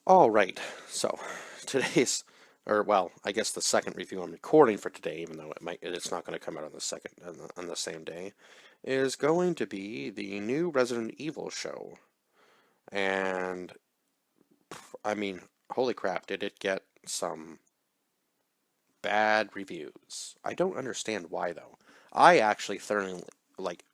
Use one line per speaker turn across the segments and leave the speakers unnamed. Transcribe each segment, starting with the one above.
All right, so today's, or well, I guess the second review I'm recording for today, even though it's not going to come out on the second on the same day, is going to be the new Resident Evil show. And I mean, holy crap, did it get some bad reviews? I don't understand why though. I actually thoroughly like,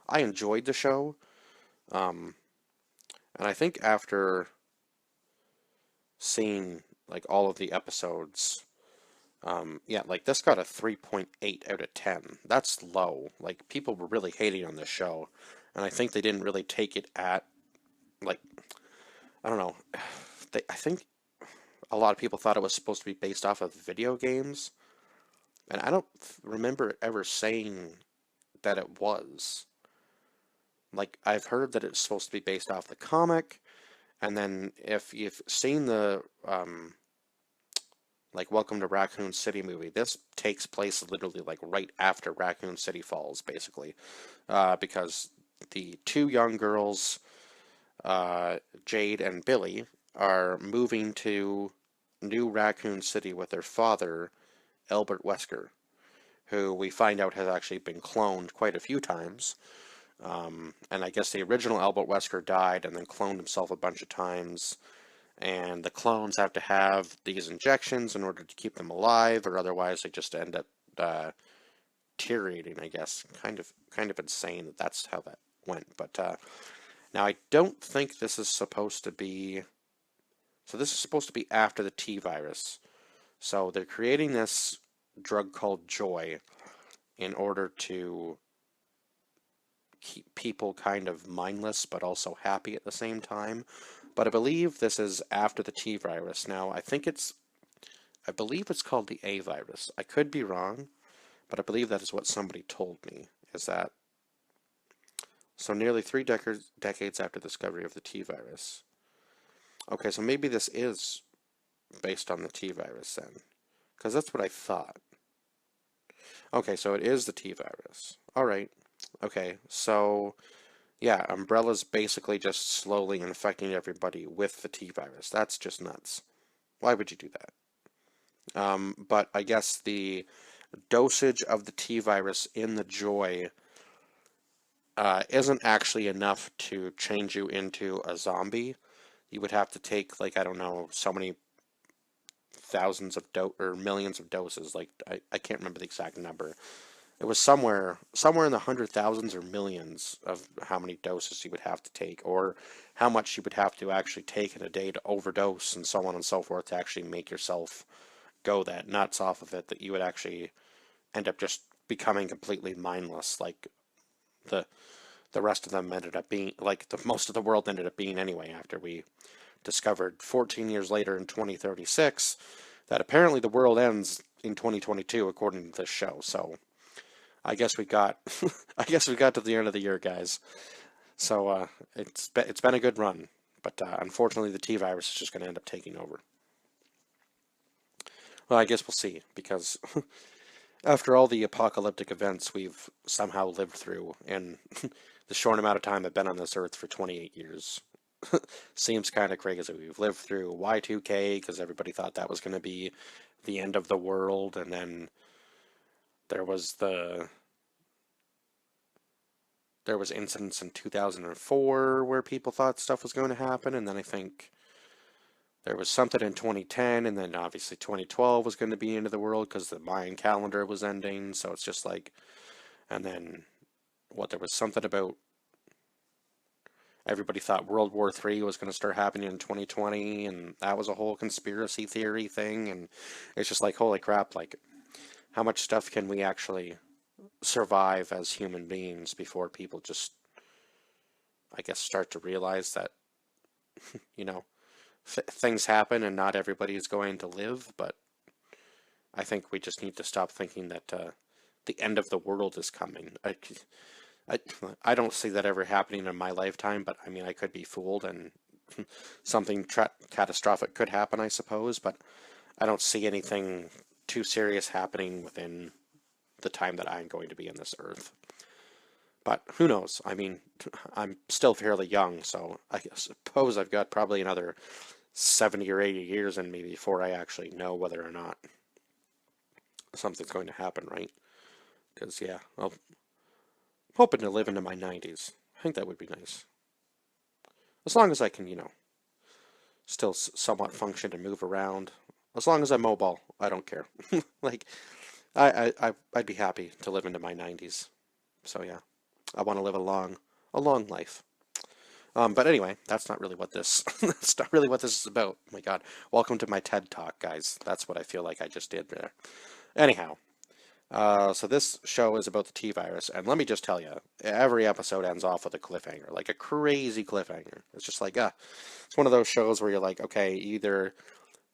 I enjoyed the show, um, and I think after seeing like all of the episodes. Yeah, like this got a 3.8 out of 10. That's low. Like people were really hating on this show, and I think they didn't really take it at like I don't know. I think a lot of people thought it was supposed to be based off of video games, and I don't remember ever saying that it was. Like I've heard that it's supposed to be based off the comic, and then if you've seen the like Welcome to Raccoon City movie. This takes place literally like right after Raccoon City falls, basically, because the two young girls, Jade and Billy, are moving to New Raccoon City with their father, Albert Wesker, who we find out has actually been cloned quite a few times. And I guess the original Albert Wesker died and then cloned himself a bunch of times, and the clones have to have these injections in order to keep them alive, or otherwise they just end up deteriorating. I guess kind of insane that that's how that went. But now I don't think this is supposed to be. So this is supposed to be after the T virus. So they're creating this drug called Joy in order to keep people kind of mindless but also happy at the same time. But I believe this is after the T virus. Now, I believe it's called the A virus. I could be wrong, but I believe that is what somebody told me. Is that so? Nearly three decades after the discovery of the T virus. Okay, so maybe this is based on the T virus then, because that's what I thought. Okay, so it is the T virus. All right. Okay, so yeah, Umbrella's basically just slowly infecting everybody with the T virus. That's just nuts. Why would you do that? But I guess the dosage of the T virus in the Joy isn't actually enough to change you into a zombie. You would have to take, like, I don't know, so many thousands of or millions of doses. Like, I can't remember the exact number. It was somewhere in the hundred thousands or millions of how many doses you would have to take, or how much you would have to actually take in a day to overdose, and so on and so forth, to actually make yourself go that nuts off of it, that you would actually end up just becoming completely mindless, like the the rest of them ended up being, like the most of the world ended up being anyway, after we discovered 14 years later in 2036 that apparently the world ends in 2022 according to this show. So I guess we got I guess we got to the end of the year, guys. So it's been a good run, but unfortunately the T virus is just going to end up taking over. Well, I guess we'll see, because after all the apocalyptic events we've somehow lived through in the short amount of time I've been on this earth for 28 years, seems kind of crazy. We've lived through Y2K because everybody thought that was going to be the end of the world, and then there was incidents in 2004 where people thought stuff was going to happen, and then I think there was something in 2010, and then obviously 2012 was going to be the end of the world because the Mayan calendar was ending. So it's just like, and then there was something about everybody thought World War III was going to start happening in 2020, and that was a whole conspiracy theory thing. And it's just like, holy crap, like, how much stuff can we actually survive as human beings before people just, I guess, start to realize that, you know, things happen and not everybody is going to live. But I think we just need to stop thinking that the end of the world is coming. I, I don't see that ever happening in my lifetime, but I mean, I could be fooled, and something catastrophic could happen, I suppose, but I don't see anything too serious happening within the time that I'm going to be on this earth. But who knows? I mean, I'm still fairly young, so I suppose I've got probably another 70 or 80 years in me before I actually know whether or not something's going to happen, right? Because, yeah, I'm hoping to live into my 90s. I think that would be nice. As long as I can, still somewhat function and move around. As long as I'm mobile, I don't care. Like, I'd be happy to live into my 90s. So, yeah, I want to live a long life. But anyway, that's not really what this that's not really what this is about. Oh my God, welcome to my TED Talk, guys. That's what I feel like I just did there. Anyhow, so this show is about the T virus, and let me just tell you, every episode ends off with a cliffhanger, like a crazy cliffhanger. It's just like, it's one of those shows where you're like, okay, either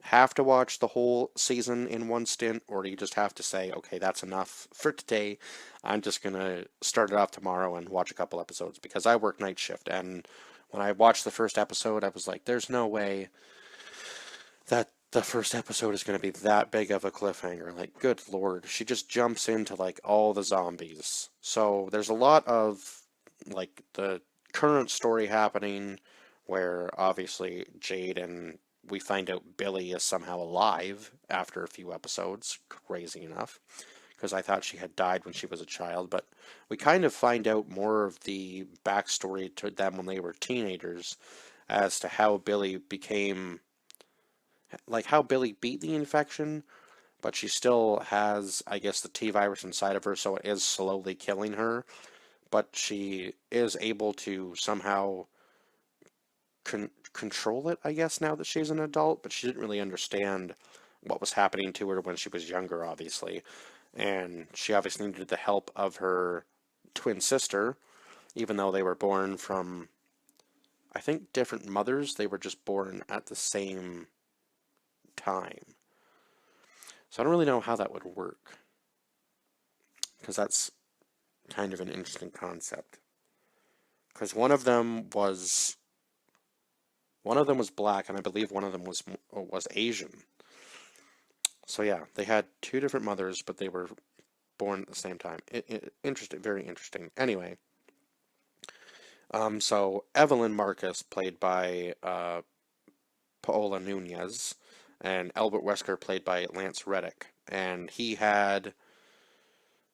have to watch the whole season in one stint, or you just have to say, okay, that's enough for today. I'm just gonna start it off tomorrow and watch a couple episodes because I work night shift. And when I watched the first episode, I was like, there's no way that the first episode is going to be that big of a cliffhanger. Like, good lord, she just jumps into like all the zombies. So there's a lot of like the current story happening where obviously Jade and we find out Billy is somehow alive after a few episodes, crazy enough, because I thought she had died when she was a child, but we kind of find out more of the backstory to them when they were teenagers as to how Billy became, like how Billy beat the infection, but she still has, I guess, the T virus inside of her, so it is slowly killing her, but she is able to somehow control it, I guess, now that she's an adult, but she didn't really understand what was happening to her when she was younger, obviously. And she obviously needed the help of her twin sister, even though they were born from, I think, different mothers. They were just born at the same time. So I don't really know how that would work, because that's kind of an interesting concept. Because one of them was black, and I believe one of them was Asian. So yeah, they had two different mothers, but they were born at the same time. Interesting, very interesting. Anyway, so Evelyn Marcus, played by Paola Nunez, and Albert Wesker, played by Lance Reddick, and he had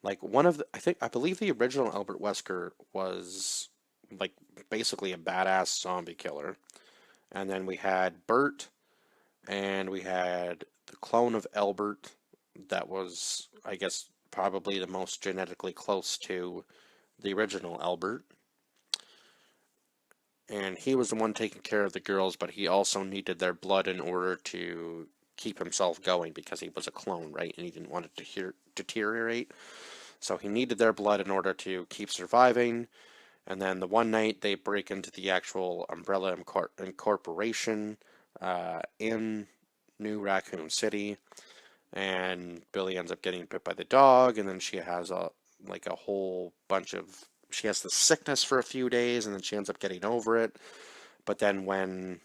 like one of the, I believe the original Albert Wesker was like basically a badass zombie killer, and then we had Bert, and we had the clone of Albert that was, I guess, probably the most genetically close to the original Albert. And he was the one taking care of the girls, but he also needed their blood in order to keep himself going because he was a clone, right? And he didn't want it to deteriorate. So he needed their blood in order to keep surviving. And then the one night they break into the actual Umbrella Incorporation in New Raccoon City, and Billy ends up getting bit by the dog, and then she has a whole bunch of, she has the sickness for a few days, and then she ends up getting over it. But then when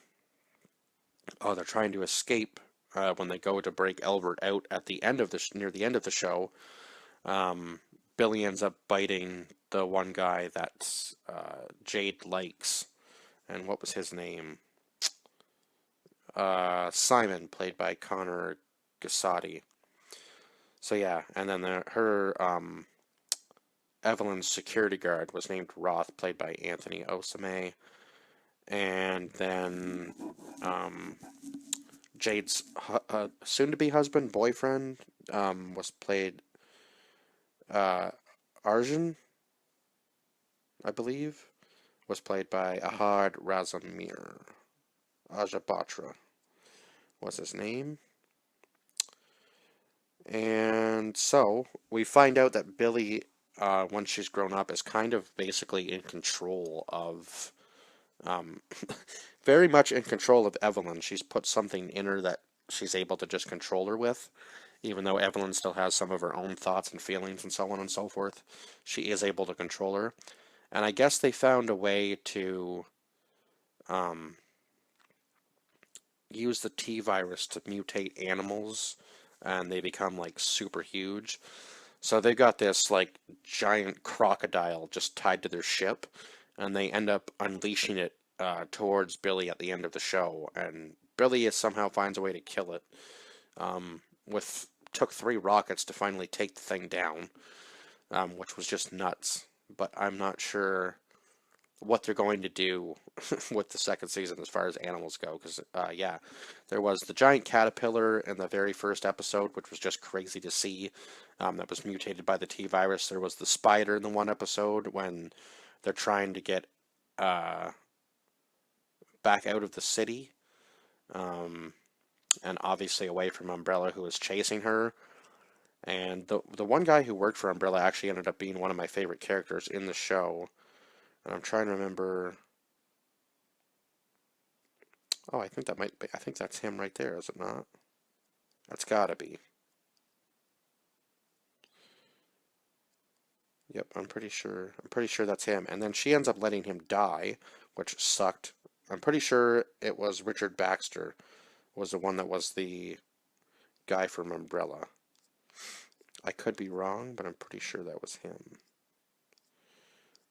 they're trying to escape, when they go to break Albert out at the end of near the end of the show, Billy ends up biting the one guy that Jade likes, and what was his name? Simon, played by Connor Gassotti. So yeah, and then her Evelyn's security guard was named Roth, played by Anthony Osame, and then Jade's soon-to-be husband, boyfriend, was played Arjun, I believe, was played by Ahad Razamir. Ajabatra was his name. And so we find out that Billy, once she's grown up, is kind of basically in control of, very much in control of Evelyn. She's put something in her that she's able to just control her with, even though Evelyn still has some of her own thoughts and feelings and so on and so forth. She is able to control her. And I guess they found a way to use the T virus to mutate animals, and they become like super huge. So they got this like giant crocodile just tied to their ship, and they end up unleashing it towards Billy at the end of the show, and Billy somehow finds a way to kill it. With took 3 rockets to finally take the thing down, which was just nuts. But I'm not sure what they're going to do with the second season as far as animals go. Because, yeah, there was the giant caterpillar in the very first episode, which was just crazy to see. That was mutated by the T virus. There was the spider in the one episode when they're trying to get back out of the city, and obviously away from Umbrella, who was chasing her. And the one guy who worked for Umbrella actually ended up being one of my favorite characters in the show. And I'm trying to remember. Oh, I think that might be. I think that's him right there, is it not? That's gotta be. Yep, I'm pretty sure. I'm pretty sure that's him. And then she ends up letting him die, which sucked. I'm pretty sure it was Richard Baxter was the one that was the guy from Umbrella. I could be wrong, but I'm pretty sure that was him.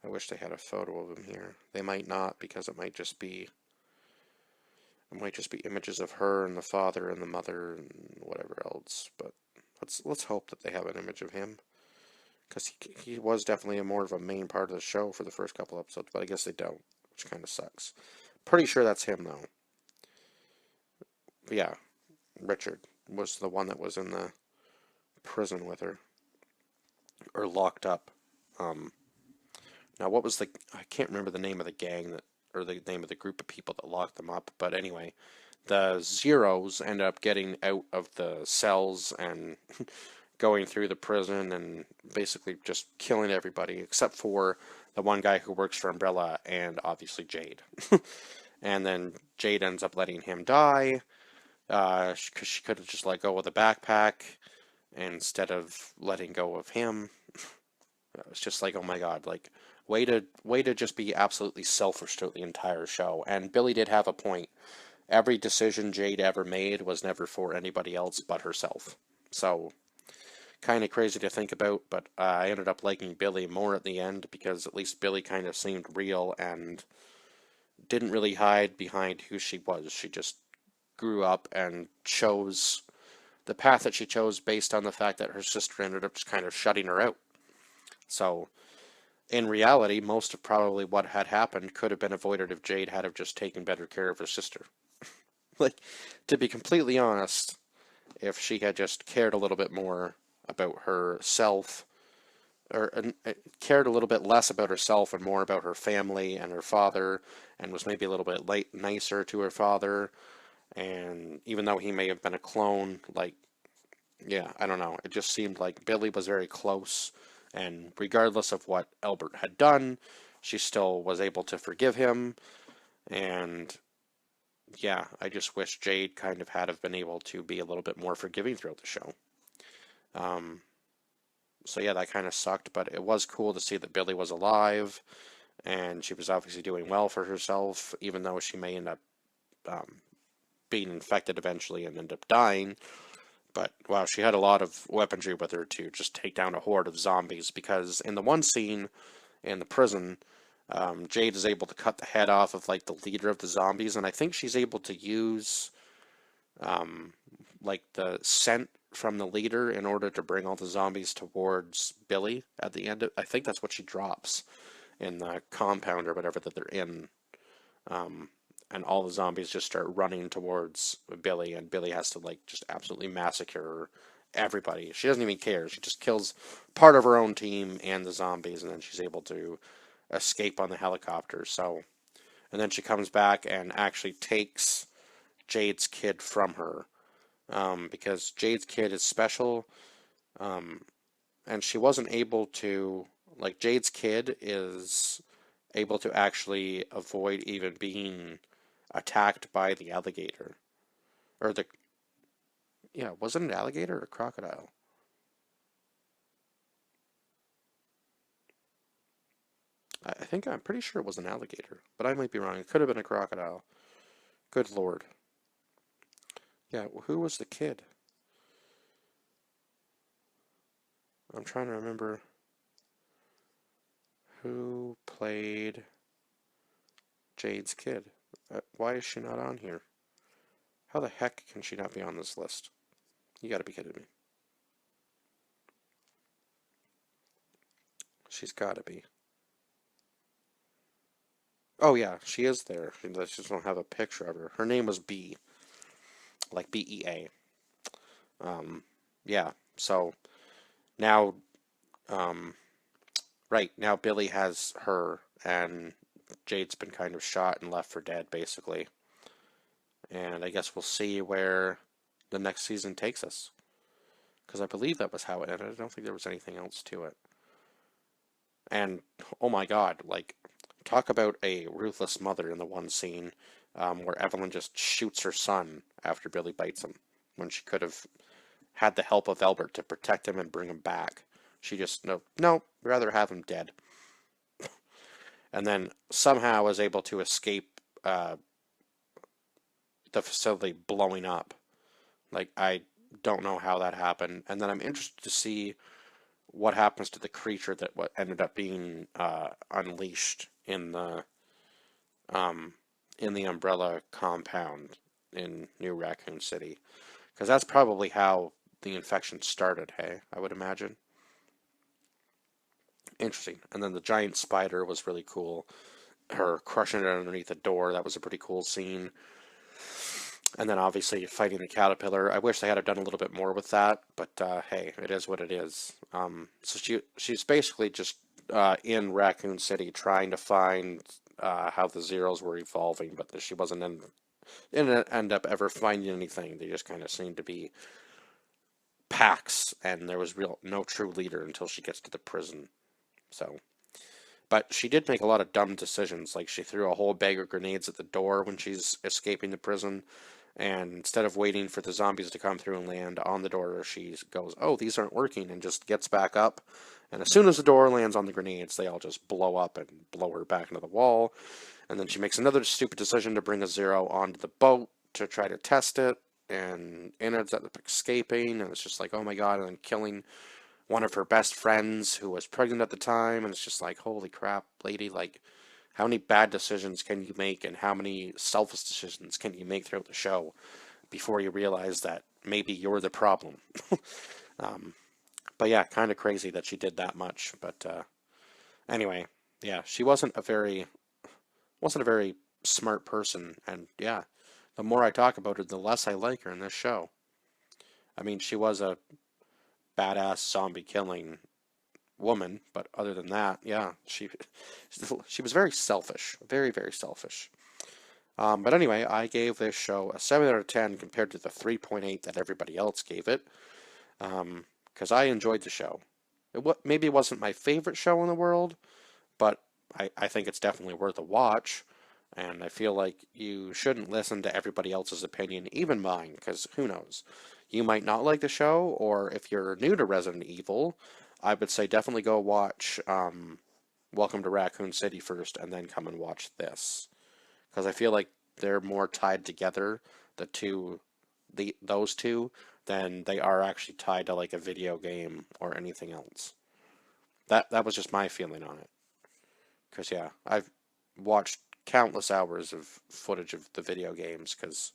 I wish they had a photo of him here. They might not, because it might just be images of her and the father and the mother and whatever else. But let's hope that they have an image of him, because he was definitely more of a main part of the show for the first couple episodes. But I guess they don't, which kind of sucks. Pretty sure that's him though. But yeah, Richard was the one that was in the prison with her, or locked up. Now, what was I can't remember the name of the gang that, or the name of the group of people that locked them up, but anyway, the Zeros ended up getting out of the cells and going through the prison and basically just killing everybody except for the one guy who works for Umbrella and obviously Jade. And then Jade ends up letting him die, because she could have just let go of the backpack instead of letting go of him. It's just like, oh my god, like, way to just be absolutely selfish throughout the entire show. And Billy did have a point. Every decision Jade ever made was never for anybody else but herself. So, kind of crazy to think about, but I ended up liking Billy more at the end, because at least Billy kind of seemed real and didn't really hide behind who she was. She just grew up and chose the path that she chose based on the fact that her sister ended up just kind of shutting her out. So, in reality, most of probably what had happened could have been avoided if Jade had have just taken better care of her sister. Like, to be completely honest, if she had just cared a little bit more about herself, or cared a little bit less about herself and more about her family and her father, and was maybe a little bit nicer to her father, and even though he may have been a clone, like, yeah, I don't know. It just seemed like Billy was very close, and regardless of what Albert had done, she still was able to forgive him. And yeah, I just wish Jade kind of had have been able to be a little bit more forgiving throughout the show. Um, so yeah, that kind of sucked, but it was cool to see that Billy was alive, and she was obviously doing well for herself, even though she may end up being infected eventually and end up dying. But wow, she had a lot of weaponry with her to just take down a horde of zombies, because in the one scene in the prison, Jade is able to cut the head off of like the leader of the zombies, and I think she's able to use like the scent from the leader in order to bring all the zombies towards Billy at the end. I think that's what she drops in the compound or whatever that they're in. And all the zombies just start running towards Billy, and Billy has to like just absolutely massacre everybody. She doesn't even care. She just kills part of her own team and the zombies, and then she's able to escape on the helicopter. So, and then she comes back and actually takes Jade's kid from her, because Jade's kid is special, and she wasn't able to, like, Jade's kid is able to actually avoid even being attacked by the alligator. Or the, yeah, was it an alligator or a crocodile? I think I'm pretty sure it was an alligator, but I might be wrong. It could have been a crocodile. Good lord. Yeah, who was the kid? I'm trying to remember who played Jade's kid. Why is she not on here? How the heck can she not be on this list? You gotta be kidding me. She's gotta be. Oh yeah, she is there. She just don't have a picture of her. Her name was B, like BEA. Yeah. So now, um, right now Billy has her, and Jade's been kind of shot and left for dead, basically. And I guess we'll see where the next season takes us. Because I believe that was how it ended. I don't think there was anything else to it. And oh my God, like, talk about a ruthless mother in the one scene where Evelyn just shoots her son after Billy bites him when she could have had the help of Albert to protect him and bring him back. She just, no, rather have him dead. And then somehow was able to escape the facility blowing up. Like, I don't know how that happened. And then I'm interested to see what happens to the creature that what ended up being unleashed um, in the Umbrella compound in New Raccoon City, because that's probably how the infection started. Hey, I would imagine. Interesting. And then the giant spider was really cool. Her crushing it underneath the door. That was a pretty cool scene. And then obviously fighting the caterpillar. I wish they had done a little bit more with that, but hey, it is what it is. So she's basically just in Raccoon City trying to find how the Zeros were evolving, but she didn't end up ever finding anything. They just kind of seemed to be packs, and there was no true leader until she gets to the prison. So, but she did make a lot of dumb decisions, like she threw a whole bag of grenades at the door when she's escaping the prison. And instead of waiting for the zombies to come through and land on the door, she goes, "Oh, these aren't working," and just gets back up. And as soon as the door lands on the grenades, they all just blow up and blow her back into the wall. And then she makes another stupid decision to bring a Zero onto the boat to try to test it. And ends up escaping, and it's just like, oh my God, and then killing one of her best friends who was pregnant at the time. And it's just like, holy crap, lady, like, how many bad decisions can you make, and how many selfish decisions can you make throughout the show before you realize that maybe you're the problem? um, but yeah, kind of crazy that she did that much. But anyway, yeah, she wasn't a very smart person, and yeah, the more I talk about her, the less I like her in this show. I mean, she was a badass zombie killing woman, but other than that, yeah, she was very selfish, very very selfish. But anyway, I gave this show a 7 out of 10 compared to the 3.8 that everybody else gave it, because I enjoyed the show. Maybe it wasn't my favorite show in the world, but I think it's definitely worth a watch. And I feel like you shouldn't listen to everybody else's opinion, even mine, because who knows? You might not like the show, or if you're new to Resident Evil, I would say definitely go watch Welcome to Raccoon City first, and then come and watch this, because I feel like they're more tied together, those two, than they are actually tied to like a video game or anything else. That was just my feeling on it. Because yeah, I've watched countless hours of footage of the video games. Because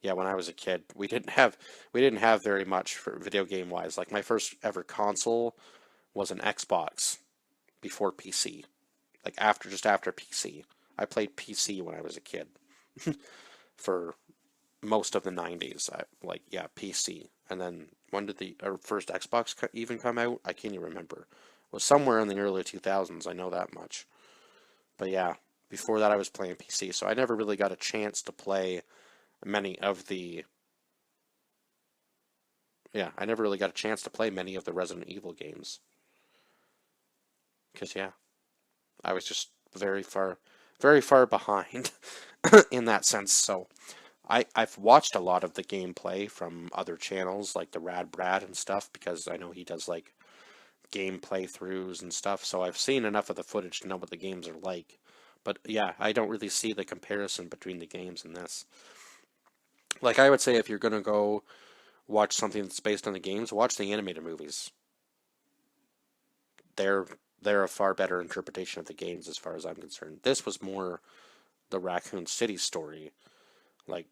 yeah, when I was a kid, we didn't have very much for video game wise. Like my first ever console was an Xbox before PC. Like just after PC. I played PC when I was a kid for most of the 90s. Yeah, PC. And then when did the first Xbox even come out? I can't even remember. It was somewhere in the early 2000s. I know that much. But yeah, before that I was playing PC, so I never really got a chance to play many of the I never really got a chance to play many of the Resident Evil games. Because yeah, I was just very far behind in that sense. So I've watched a lot of the gameplay from other channels like the Rad Brad and stuff, because I know he does like game playthroughs and stuff. So I've seen enough of the footage to know what the games are like. But yeah, I don't really see the comparison between the games in this. Like I would say, if you're gonna go watch something that's based on the games, watch the animated movies. They're they're a far better interpretation of the games as far as I'm concerned. This was more the Raccoon City story. Like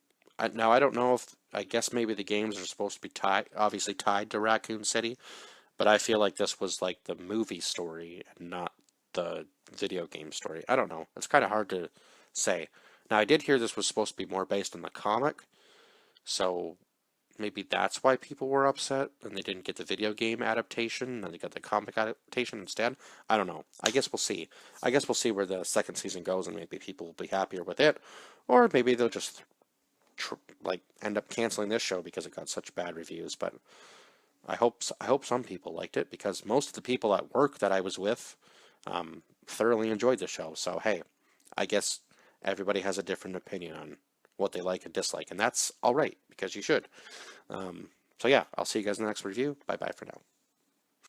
Now I don't know if I guess maybe the games are supposed to be obviously tied to Raccoon City, but I feel like this was like the movie story and not the video game story. I don't know. It's kind of hard to say. Now I did hear this was supposed to be more based on the comic, so maybe that's why people were upset and they didn't get the video game adaptation and they got the comic adaptation instead. I don't know. I guess we'll see. I guess we'll see where the second season goes and maybe people will be happier with it, or maybe they'll just like end up canceling this show because it got such bad reviews. But I hope some people liked it because most of the people at work that I was with thoroughly enjoyed the show. So hey, I guess everybody has a different opinion on what they like and dislike, and that's all right because you should. So yeah, I'll see you guys in the next review. Bye bye for now.